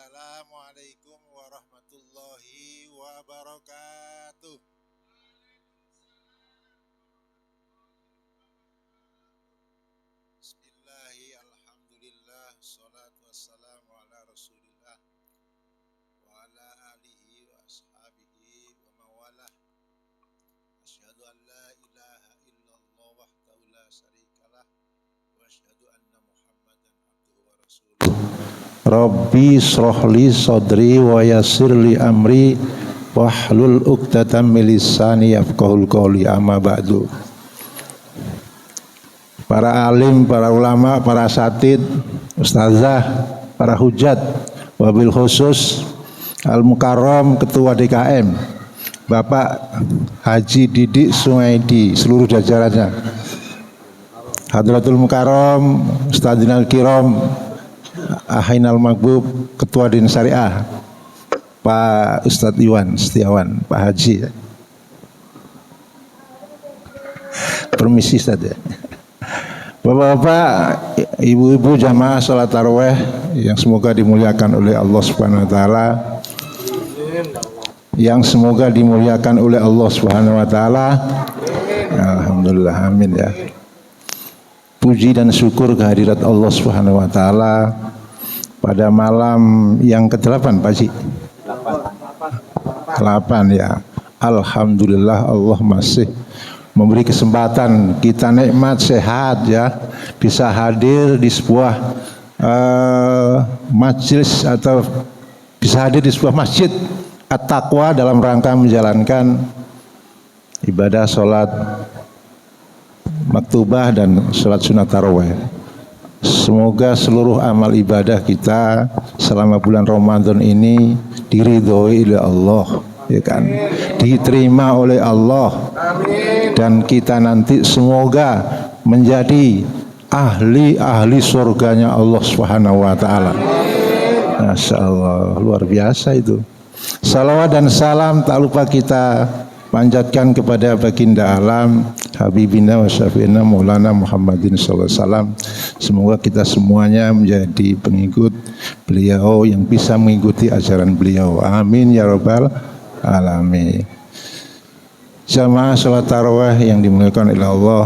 Assalamualaikum warahmatullahi wabarakatuh. Bismillahi alhamdulillah salatu wassalamu ala rasulillah wa ala alihi wa ashabihi wa mawalah. Asyhadu an la ilaha illallah wahdahu la syarikalah wa asyhadu anna muhammadan abduhu wa rasuluh. Rabbi srohli sodri wa yassirli amri wahlul uqdatam min lisani yafqahul qawli amma ba'du. Para alim, para ulama, para asatid, ustazah, para hujat, wabil khusus Al-Mukarram Ketua DKM Bapak Haji Didik Sumaidi seluruh jajarannya, Hadratul Mukarram Ustadzina Al-Kiram Ahinal Magbub Ketua Din Syariah Pak Ustadz Iwan Setiawan, Pak Haji. Permisi Ustadz ya. Bapak-bapak, ibu-ibu jamaah salat tarawih yang semoga dimuliakan oleh Allah Subhanahu wa taala. Yang semoga dimuliakan oleh Allah Subhanahu wa taala. Alhamdulillah, amin ya. Puji dan syukur kehadirat Allah Subhanahu wa taala pada malam yang ke-8 Pak Haji. 8 ya. Alhamdulillah Allah masih memberi kesempatan kita nikmat sehat ya, bisa hadir di sebuah majelis atau bisa hadir di sebuah masjid At-Taqwa dalam rangka menjalankan ibadah sholat maktubah dan sholat sunat tarawih. Semoga seluruh amal ibadah kita selama bulan Ramadan ini diridhoi oleh Allah, ya kan? Diterima oleh Allah. Amin. Dan kita nanti semoga menjadi ahli surganya Allah Subhanahu wa taala. Masya Allah, luar biasa itu. Salawat dan salam tak lupa kita panjatkan kepada baginda alam Habibina wa Syafi'ina Maulana Muhammadin sallallahu alaihi wasallam. Semoga kita semuanya menjadi pengikut beliau yang bisa mengikuti ajaran beliau. Amin ya rabbal alamin. Jamaah salat tarawih yang dimuliakan oleh Allah.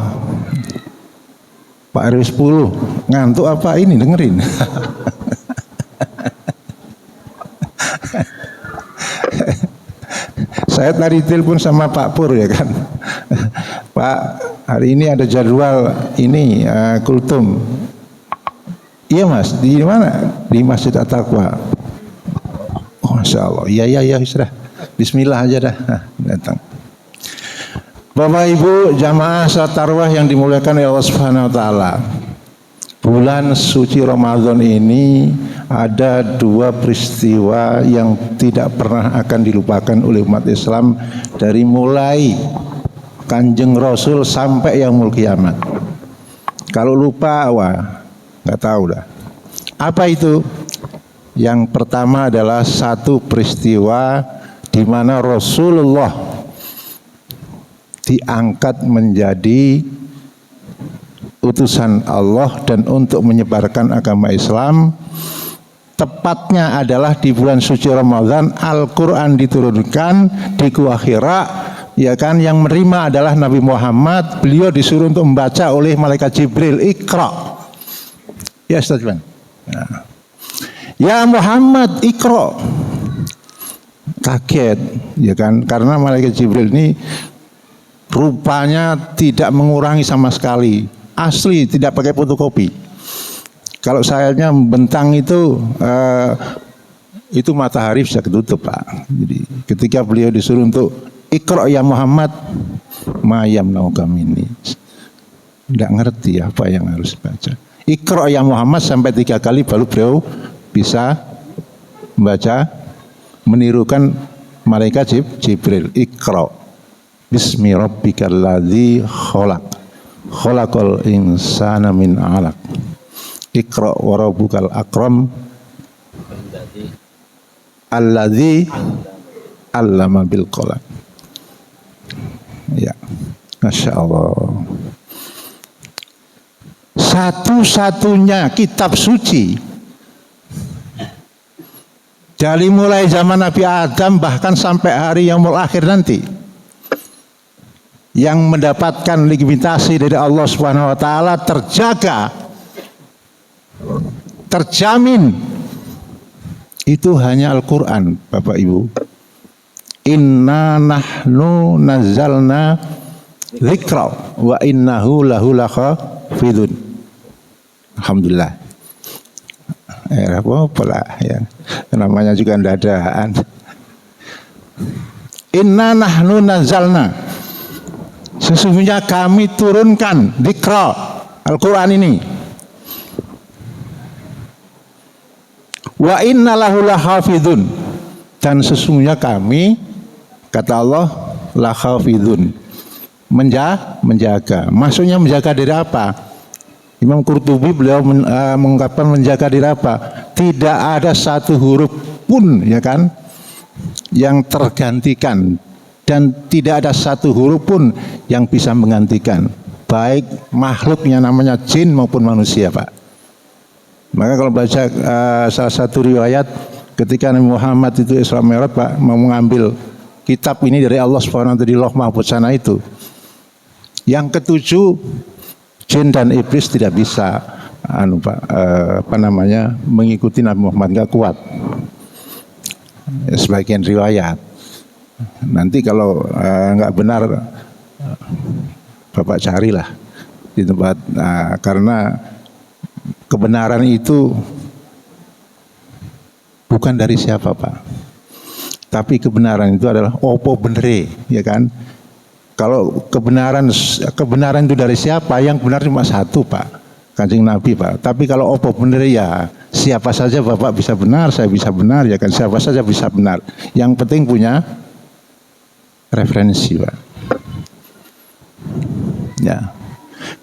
Pak RW 10 ngantuk apa ini dengerin? Saya tadi telepon sama Pak Pur ya kan, Pak hari ini ada jadwal ini kultum. Iya Mas, di mana? Di Masjid At-Taqwa. Oh Masya Allah, iya sudah. Bismillah aja dah, datang. Bapak Ibu jamaah salat tarawih yang dimuliakan oleh Allah Subhanahu wa taala. Bulan suci Ramadan ini ada dua peristiwa yang tidak pernah akan dilupakan oleh umat Islam dari mulai Kanjeng Rasul sampai yaumul kiamat. Kalau lupa, wah nggak tahu dah. Apa itu? Yang pertama adalah satu peristiwa di mana Rasulullah diangkat menjadi utusan Allah dan untuk menyebarkan agama Islam. Tepatnya adalah di bulan suci Ramadan Al-Quran diturunkan di Gua Hira, ya kan, yang menerima adalah Nabi Muhammad. Beliau disuruh untuk membaca oleh malaikat Jibril, Iqra. Ya Ustaz Bang. Nah. Ya Muhammad Iqra. Kaget, ya kan, karena malaikat Jibril ini rupanya tidak mengurangi sama sekali. Asli, tidak pakai fotokopi. Kalau sayapnya membentang itu matahari bisa ketutup Pak. Jadi ketika beliau disuruh untuk Iqra ya Muhammad, mayam naukam ini, tidak ngerti apa yang harus baca. Iqra ya Muhammad sampai 3 kali baru beliau bisa membaca, menirukan malaikat Jibril. Iqra bismi rabbikal ladzi khalaq khalaqal insana min 'alaq. Iqra wa rabbukal akram alladzi 'allama bil qalam. Ya, Masya Allah. Satu-satunya kitab suci Dari mulai zaman Nabi Adam bahkan sampai hari yaumul akhir nanti, yang mendapatkan legitimasi dari Allah Subhanahu wa taala terjaga, terjamin, itu hanya Al-Qur'an, Bapak Ibu. Inna nahnu nazzalna dzikra wa innahu lahu lahafidun. Alhamdulillah. Apa lah ya, namanya juga dadaan. Inna nahnu nazzalna, sesungguhnya kami turunkan dzikra, Al-Quran ini. Wa inna lahu lahafidun, dan sesungguhnya kami, kata Allah, lahafidun, menjaga. Maksudnya menjaga dari apa? Imam Qurtubi beliau mengungkapkan menjaga diri apa? Tidak ada satu huruf pun, ya kan, yang tergantikan, dan tidak ada satu huruf pun yang bisa menggantikan, baik makhluknya namanya jin maupun manusia, Pak. Maka kalau baca salah satu riwayat ketika Nabi Muhammad itu Isra Mi'raj, Pak, mau mengambil kitab ini dari Allah Subhanahu wa taala di Lauh Mahfuz sana itu, yang ketujuh, jin dan iblis tidak bisa mengikuti Nabi Muhammad, nggak kuat. Sebagian riwayat. Nanti kalau nggak benar, Bapak carilah di tempat, karena kebenaran itu bukan dari siapa, Pak, tapi kebenaran itu adalah opo benere, ya kan. Kalau kebenaran itu dari siapa? Yang benar cuma satu, Pak, Kanjeng Nabi, Pak. Tapi kalau opo bener, ya siapa saja Bapak bisa benar, saya bisa benar, ya kan, siapa saja bisa benar. Yang penting punya referensi, Pak. Ya.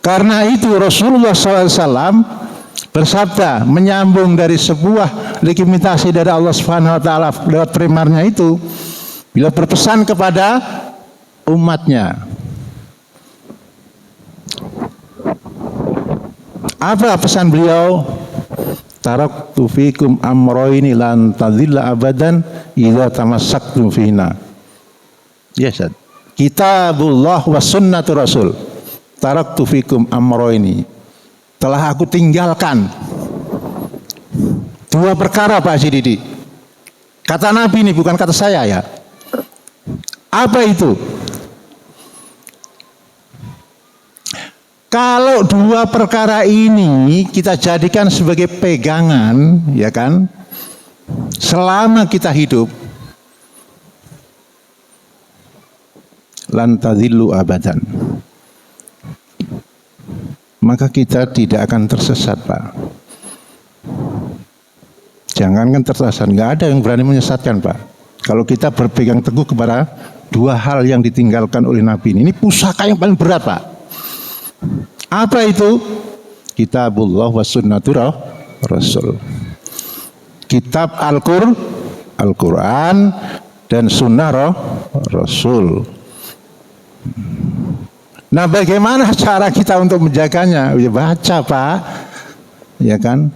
Karena itu Rasulullah SAW bersabda, menyambung dari sebuah legitimasi dari Allah Subhanahu wa taala lewat primarnya itu, bila berpesan kepada umatnya. Apa pesan beliau? Taraktu fikum amroini lan tadilla abadan idza tamassaktum fihina. Yes, Kitabullah wa sunnatu Rasul. Taraktu fikum amroini. Telah aku tinggalkan dua perkara, Pak Haji Didi. Kata Nabi ini, bukan kata saya ya. Apa itu? Kalau dua perkara ini kita jadikan sebagai pegangan, ya kan, selama kita hidup, lan tadillu abadan, maka kita tidak akan tersesat, Pak. Jangankan tersesat, nggak ada yang berani menyesatkan, Pak. Kalau kita berpegang teguh kepada dua hal yang ditinggalkan oleh Nabi ini pusaka yang paling berat, Pak. Apa itu? Kitabullah wa sunnatur Rasul. Kitab Al-Quran dan sunnah Rasul. Nah, bagaimana cara kita untuk menjaganya? Ya baca, Pak, ya kan?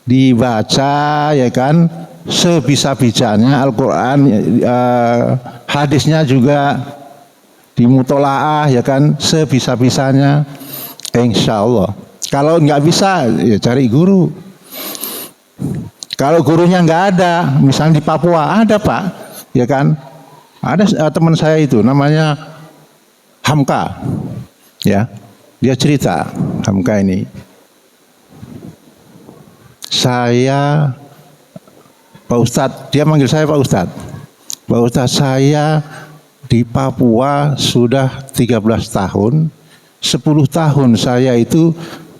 Dibaca, ya kan? Sebisa-bisanya Al-Quran, hadisnya juga dimutolaah, ya kan, sebisa-bisanya, insya Allah. Kalau nggak bisa, ya cari guru. Kalau gurunya nggak ada, misalnya di Papua ada, Pak, ya kan, ada teman saya itu namanya Hamka, ya, dia cerita, Hamka ini, saya, Pak Ustadz, dia manggil saya Pak Ustadz. Pak Ustadz, saya di Papua sudah 13 tahun, 10 tahun saya itu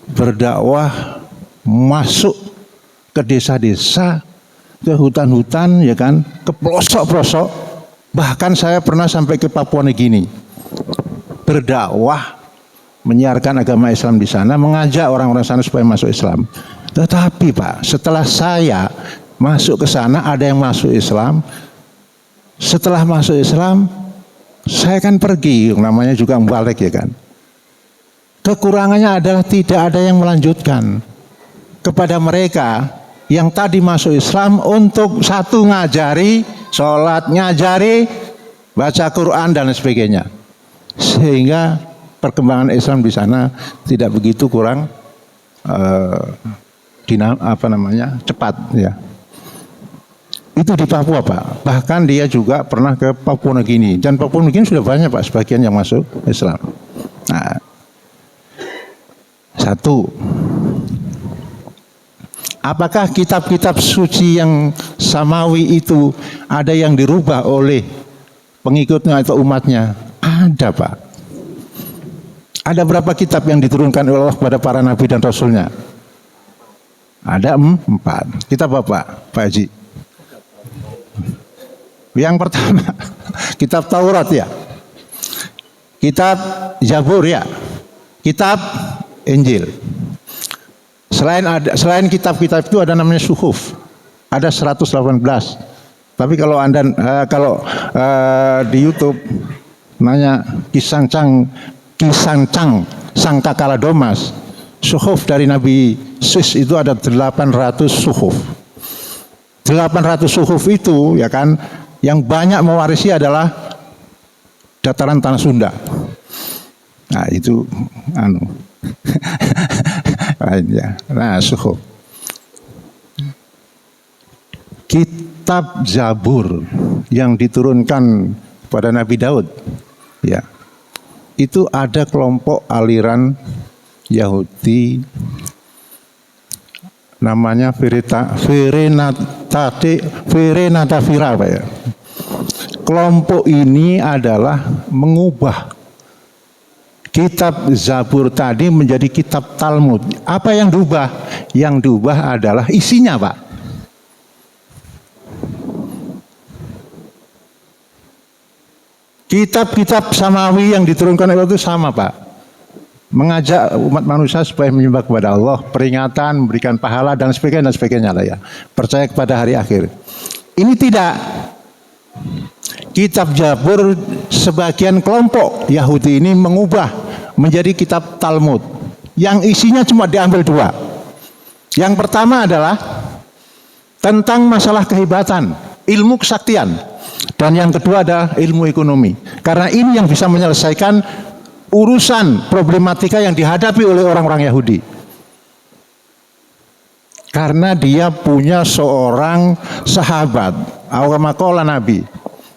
berdakwah masuk ke desa-desa, ke hutan-hutan, ya kan, ke pelosok-pelosok, bahkan saya pernah sampai ke Papua Nugini, berdakwah, menyiarkan agama Islam di sana, mengajak orang-orang sana supaya masuk Islam. Tetapi, Pak, setelah saya masuk ke sana, ada yang masuk Islam. Setelah masuk Islam, saya kan pergi, namanya juga balik, ya kan. Kekurangannya adalah tidak ada yang melanjutkan. Kepada mereka yang tadi masuk Islam untuk satu ngajari sholat, ngajari baca Quran dan sebagainya, sehingga perkembangan Islam di sana tidak begitu kurang cepat ya. Itu di Papua Pak. Bahkan dia juga pernah ke Papua Nugini, dan Papua Nugini sudah banyak Pak sebagian yang masuk Islam. Nah, satu, apakah kitab-kitab suci yang samawi itu ada yang dirubah oleh pengikutnya atau umatnya? Ada Pak. Ada berapa kitab yang diturunkan oleh Allah kepada para nabi dan rasulnya? Ada 4. Kitab apa Pak Haji? Yang pertama kitab Taurat ya, kitab Zabur ya, kitab Injil. Selain kitab-kitab itu ada namanya suhuf, ada 118. Tapi kalau Anda di YouTube nanya Kisancang Sangkakala Domas, suhuf dari Nabi Sis itu ada 800 suhuf. 800 suhuf itu ya kan, yang banyak mewarisi adalah dataran tanah Sunda. Nah itu ya. Nah suhuf. Kitab Zabur yang diturunkan pada Nabi Daud ya, itu ada kelompok aliran Yahudi namanya Verenatavira Pak ya. Kelompok ini adalah mengubah kitab Zabur tadi menjadi kitab Talmud. Apa yang diubah? Yang diubah adalah isinya Pak. Kitab-kitab samawi yang diturunkan oleh Allah itu sama Pak. Mengajak umat manusia supaya menyembah kepada Allah, peringatan, memberikan pahala dan sebagainya lah ya. Percaya kepada hari akhir. Ini tidak. Kitab Zabur sebagian kelompok Yahudi ini mengubah menjadi kitab Talmud yang isinya cuma diambil 2. Yang pertama adalah tentang masalah kehebatan, ilmu kesaktian, dan yang kedua adalah ilmu ekonomi. Karena ini yang bisa menyelesaikan urusan problematika yang dihadapi oleh orang-orang Yahudi. Karena dia punya seorang sahabat, awamakola Nabi,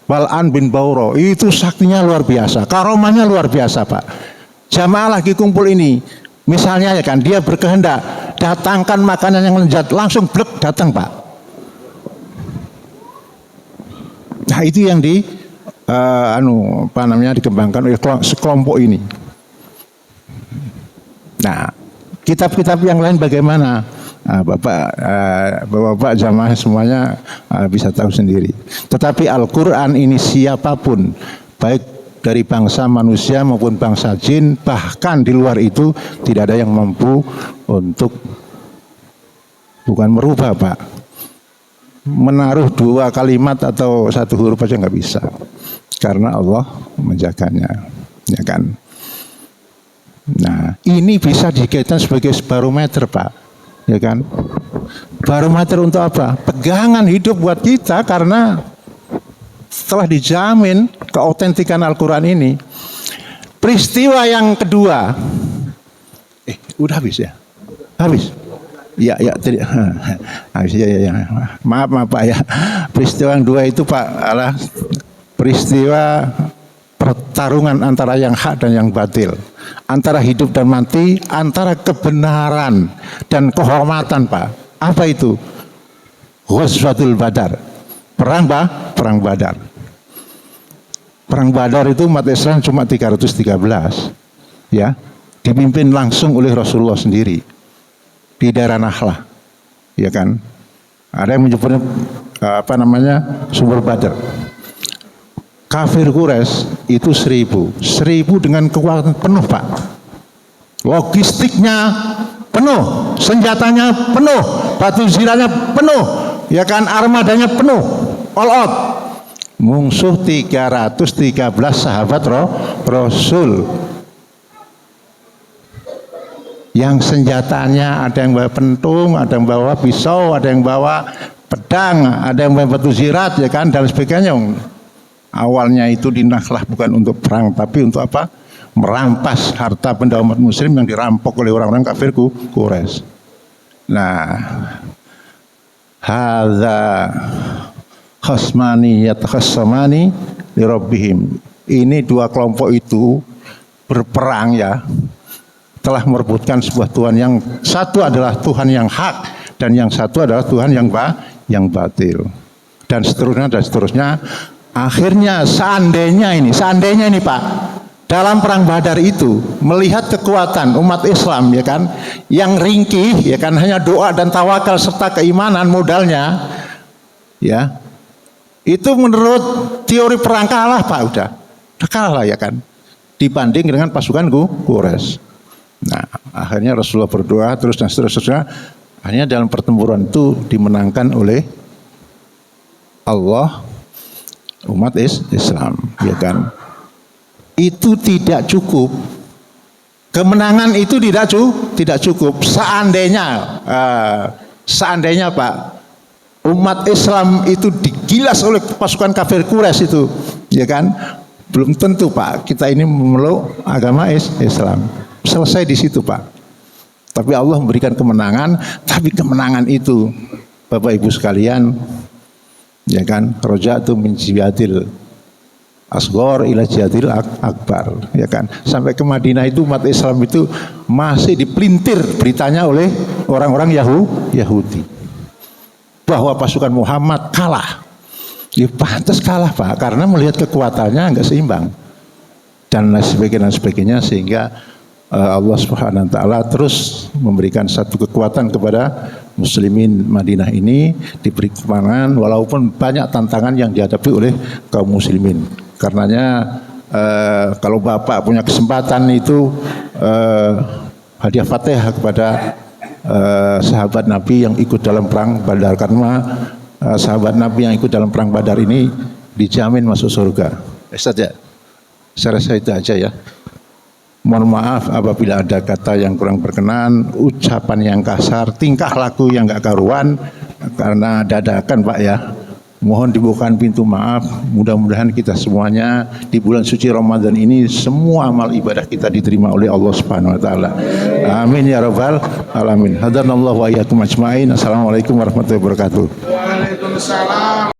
Bal'an bin Bauro, itu saktinya luar biasa, karomahnya luar biasa Pak. Jamaah lagi kumpul ini, misalnya ya kan, dia berkehendak datangkan makanan yang lezat, langsung blek datang Pak. Nah itu yang dikembangkan oleh sekelompok ini. Nah, kitab-kitab yang lain bagaimana? Nah, Bapak jamaah semuanya bisa tahu sendiri. Tetapi Al-Quran ini siapapun, baik dari bangsa manusia maupun bangsa jin, bahkan di luar itu tidak ada yang mampu untuk bukan merubah Pak, menaruh 2 kalimat atau 1 huruf aja nggak bisa, karena Allah menjaganya, ya kan. Nah ini bisa dikaitkan sebagai barometer Pak, ya kan. Barometer untuk apa? Pegangan hidup buat kita, karena setelah dijamin keautentikan Al-Quran ini. Peristiwa yang kedua, udah habis ya? Habis? Ya tadi habis ya. Maaf Pak ya. Peristiwa yang 2 itu Pak adalah peristiwa pertarungan antara yang hak dan yang batil, antara hidup dan mati, antara kebenaran dan kehormatan Pak. Apa itu? Ghazwatul Badar. Perang Badar. Perang Badar itu umat Islam cuma 313 ya, dipimpin langsung oleh Rasulullah sendiri di daerah Nahlah, ya kan. Ada yang menyebutnya sumber Badar. Kafir Quraisy itu 1000 dengan kekuatan penuh Pak, logistiknya penuh, senjatanya penuh, batu zirahnya penuh, ya kan, armadanya penuh, all out. Musuh 313 sahabat Rasul. yang senjatanya ada yang bawa pentung, ada yang bawa pisau, ada yang bawa pedang, ada yang bawa batu zirat, ya kan, dan sebagainya. Awalnya itu dinaklah bukan untuk perang, tapi untuk apa? Merampas harta benda umat muslim yang dirampok oleh orang-orang kafir Quraisy. Nah, hadza khasmani yatakhassamani li rabbihim. Ini dua kelompok itu berperang ya, telah merebutkan sebuah Tuhan yang satu adalah Tuhan yang hak dan yang satu adalah Tuhan yang batil, dan seterusnya. Akhirnya seandainya ini Pak, dalam perang Badar itu melihat kekuatan umat Islam, ya kan, yang ringkih, ya kan, hanya doa dan tawakal serta keimanan modalnya, ya, itu menurut teori perang kalah Pak, udah kalah, ya kan, dibanding dengan pasukan Quraisy. Nah, akhirnya Rasulullah berdoa terus dan seterusnya. Akhirnya dalam pertempuran itu dimenangkan oleh Allah umat Islam, ya kan. Itu tidak cukup. Kemenangan itu tidak cukup. Seandainya Pak, umat Islam itu digilas oleh pasukan kafir Quraisy itu, ya kan, belum tentu Pak kita ini memeluk agama Islam. Selesai di situ Pak. Tapi Allah memberikan kemenangan, tapi kemenangan itu Bapak Ibu sekalian, ya kan, roja'tu min jihadil asghar ila jihadil akbar, ya kan. Sampai ke Madinah itu umat Islam itu masih dipelintir beritanya oleh orang-orang Yahudi bahwa pasukan Muhammad kalah. Ya pantas kalah Pak, karena melihat kekuatannya enggak seimbang dan sebagainya, sehingga Allah Subhanahu wa taala terus memberikan satu kekuatan kepada muslimin Madinah ini, diberi kemenangan walaupun banyak tantangan yang dihadapi oleh kaum muslimin. Karenanya kalau Bapak punya kesempatan itu hadiah Fatihah kepada sahabat Nabi yang ikut dalam perang Badar, karena sahabat Nabi yang ikut dalam perang Badar ini dijamin masuk surga. Ustaz ya, saya rasa itu aja ya. Mohon maaf apabila ada kata yang kurang berkenan, ucapan yang kasar, tingkah laku yang gak karuan, karena dadakan Pak ya. Mohon dibukakan pintu maaf. Mudah-mudahan kita semuanya di bulan suci Ramadan ini semua amal ibadah kita diterima oleh Allah Subhanahu wa taala. Amin ya rabbal alamin. Hadanallahu wa iyyakum ajmain. Assalamualaikum warahmatullahi wabarakatuh. Waalaikumsalam.